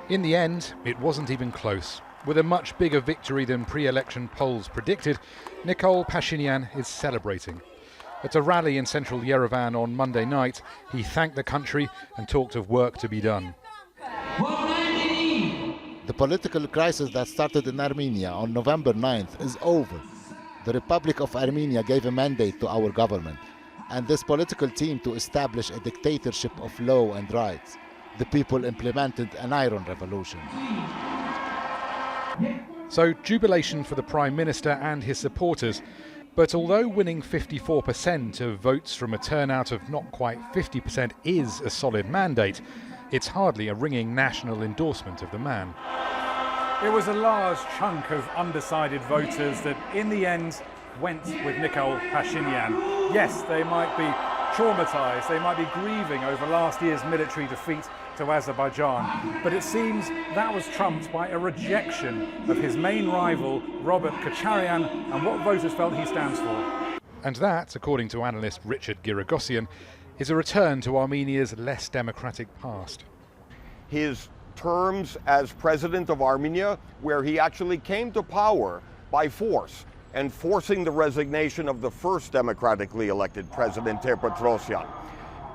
In the end, it wasn't even close. With a much bigger victory than pre-election polls predicted, Nikol Pashinyan is celebrating. At a rally in central Yerevan on Monday night, he thanked the country and talked of work to be done. The political crisis that started in Armenia on November 9th is over. The Republic of Armenia gave a mandate to our government and this political team to establish a dictatorship of law and rights. The people implemented an iron revolution. So, jubilation for the Prime Minister and his supporters. But although winning 54% of votes from a turnout of not quite 50% is a solid mandate, it's hardly a ringing national endorsement of the man. It was a large chunk of undecided voters that in the end went with Nikol Pashinyan. Yes, they might be traumatised, they might be grieving over last year's military defeat to Azerbaijan, but it seems that was trumped by a rejection of his main rival, Kocharyan, and what voters felt he stands for. And that, according to analyst Richard Yerevan, is a return to Armenia's less democratic past. His terms as president of Armenia, where he actually came to power by force and forcing the resignation of the first democratically elected president, Kocharyan.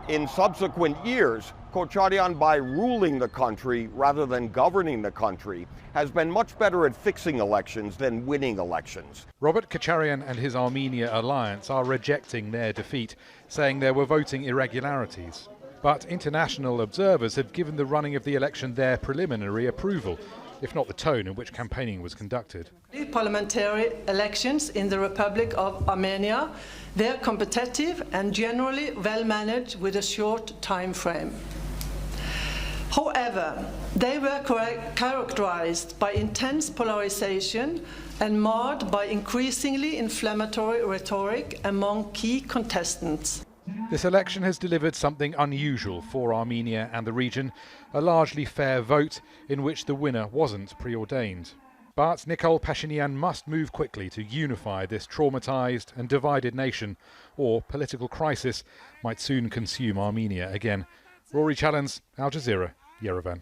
In subsequent years, Kocharyan, by ruling the country rather than governing the country, has been much better at fixing elections than winning elections. Kocharyan and his Armenia alliance are rejecting their defeat, saying there were voting irregularities. But international observers have given the running of the election their preliminary approval, if not the tone in which campaigning was conducted. The parliamentary elections in the Republic of Armenia were competitive and generally well managed with a short time frame. However, they were characterized by intense polarization and marred by increasingly inflammatory rhetoric among key contestants. This election has delivered something unusual for Armenia and the region, a largely fair vote in which the winner wasn't preordained. But Nikol Pashinyan must move quickly to unify this traumatized and divided nation, or political crisis might soon consume Armenia again. Rory, Challands, Al Jazeera, Yerevan.